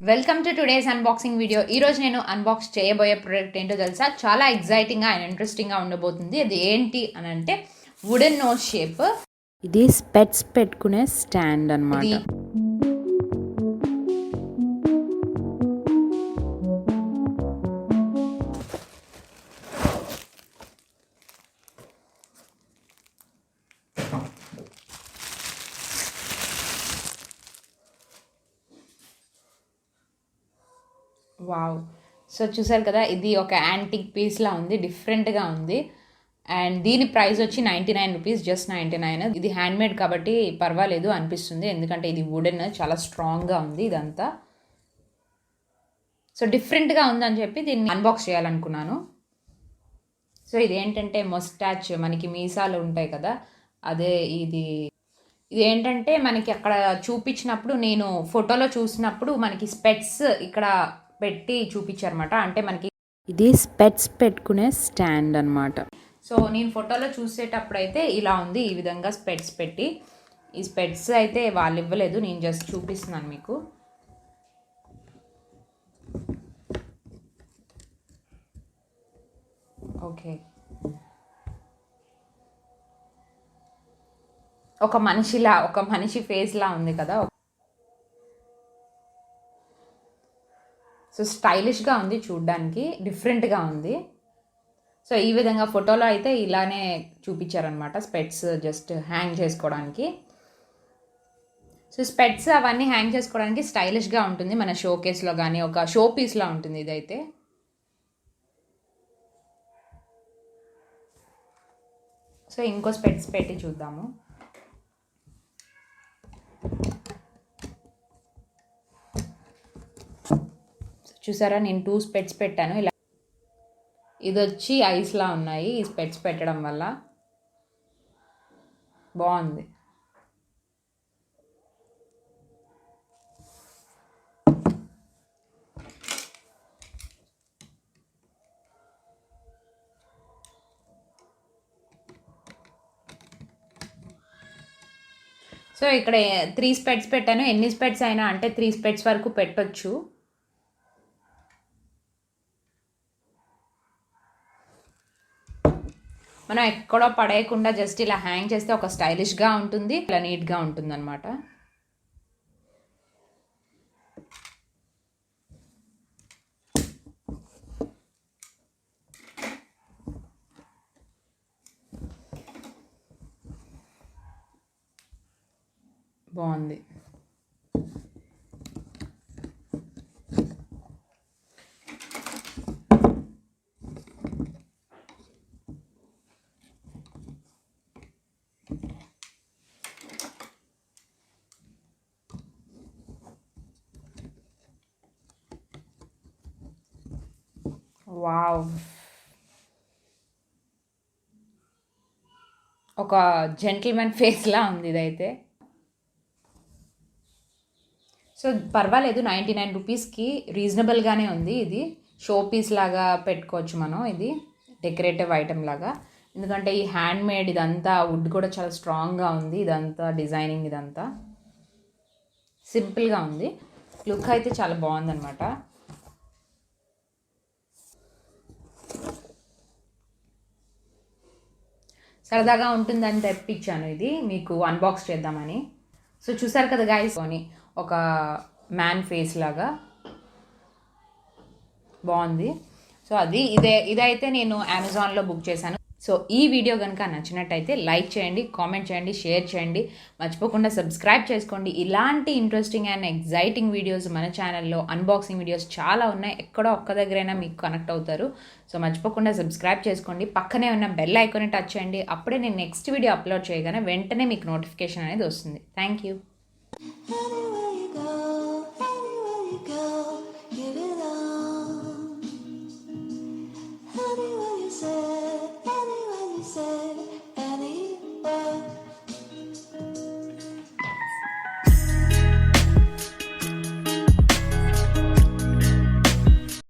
Welcome to today's unboxing video. ఈరోజు నేను unbox చేయబోయే ప్రోడక్ట్ ఏంటో తెలుసా? చాలా ఎగ్జైటింగ్గా అండ్ ఇంట్రెస్టింగ్గా ఉండబోతుంది. అది ఏంటి అని అంటే వుడెన్ నోస్ షేప్. ఇది స్పెట్స్ పెట్టుకునే స్టాండ్ అన్నమాట. వావ్! సో చూసారు కదా, ఇది ఒక యాంటిక్ పీస్లా ఉంది, డిఫరెంట్గా ఉంది. అండ్ దీని ప్రైస్ వచ్చి 99 రూపీస్, జస్ట్ 99. ఇది హ్యాండ్మేడ్ కాబట్టి పర్వాలేదు అనిపిస్తుంది, ఎందుకంటే ఇది వుడెన్, చాలా స్ట్రాంగ్గా ఉంది ఇదంతా. సో డిఫరెంట్గా ఉందని చెప్పి దీన్ని అన్బాక్స్ చేయాలనుకున్నాను. సో ఇదేంటంటే మొస్టాచ్, మనకి మీసాలు ఉంటాయి కదా, అదే ఇది ఏంటంటే మనకి అక్కడ చూపించినప్పుడు, నేను ఫోటోలో చూసినప్పుడు మనకి స్పెట్స్ ఇక్కడ పెట్టి చూపించారన్నమాట. అంటే మనకి ఇది స్పెట్స్ పెట్టుకునే స్టాండ్ అన్నమాట. సో నేను ఫోటోలో చూసేటప్పుడు అయితే ఇలా ఉంది, ఈ విధంగా స్పెట్స్ పెట్టి. ఈ స్పెట్స్ అయితే వాళ్ళు ఇవ్వలేదు, నేను జస్ట్ చూపిస్తున్నాను మీకు. ఓకే, ఒక మనిషి ఫేస్లా ఉంది కదా. సో స్టైలిష్గా ఉంది, చూడ్డానికి డిఫరెంట్గా ఉంది. సో ఈ విధంగా ఫోటోలో అయితే ఇలానే చూపించారనమాట, స్పెట్స్ జస్ట్ హ్యాంగ్ చేసుకోవడానికి. సో స్పెట్స్ అవన్నీ హ్యాంగ్ చేసుకోవడానికి స్టైలిష్గా ఉంటుంది, మన షో కేస్లో కానీ ఒక షో పీస్లా ఉంటుంది ఇదైతే. సో ఇంకో స్పెట్స్ పెట్టి చూద్దాము. చూసారా, నేను 2 స్పెట్స్ పెట్టాను ఇలా. ఇది వచ్చి ఐస్లా ఉన్నాయి ఈ స్పెట్స్ పెట్టడం వల్ల, బాగుంది. సో ఇక్కడ 3 స్పెట్స్ పెట్టాను. ఎన్ని స్పెట్స్ అయినా అంటే 3 స్పెట్స్ వరకు పెట్టొచ్చు. మనం ఎక్కడో పడేయకుండా జస్ట్ ఇలా హ్యాంగ్ చేస్తే ఒక స్టైలిష్గా ఉంటుంది, ఇలా నీట్గా ఉంటుంది అనమాట. బాగుంది. వావ్, ఒక జెంటిల్మెన్ ఫేస్లా ఉంది ఇదైతే. సో పర్వాలేదు, 99 రూపీస్కి రీజనబుల్గానే ఉంది. ఇది షో పీస్ లాగా పెట్టుకోవచ్చు మనం, ఇది డెకరేటివ్ ఐటమ్ లాగా. ఎందుకంటే ఈ హ్యాండ్మేడ్ ఇదంతా, వుడ్ కూడా చాలా స్ట్రాంగ్గా ఉంది, ఇదంతా డిజైనింగ్ ఇదంతా సింపుల్గా ఉంది. లుక్ అయితే చాలా బాగుందన్నమాట. సరదాగా ఉంటుందని తెప్పించాను ఇది మీకు అన్బాక్స్ చేద్దామని. సో చూసారు కదా గైస్, ఒక మ్యాన్ ఫేస్ లాగా బాగుంది. సో ఇదైతే నేను అమెజాన్లో బుక్ చేశాను. సో ఈ వీడియో కనుక నచ్చినట్టయితే లైక్ చేయండి, కామెంట్ చేయండి, షేర్ చేయండి, మర్చిపోకుండా సబ్స్క్రైబ్ చేసుకోండి. ఇలాంటి ఇంట్రెస్టింగ్ అండ్ ఎగ్జైటింగ్ వీడియోస్ మన ఛానల్లో అన్బాక్సింగ్ వీడియోస్ చాలా ఉన్నాయి. ఎక్కడో ఒక్క దగ్గరైనా మీకు కనెక్ట్ అవుతారు. సో మర్చిపోకుండా సబ్స్క్రైబ్ చేసుకోండి. పక్కనే ఉన్న బెల్ ఐకాన్ని టచ్ చేయండి. అప్పుడే నేను నెక్స్ట్ వీడియో అప్లోడ్ చేయగానే వెంటనే మీకు నోటిఫికేషన్ అనేది వస్తుంది. Thank you.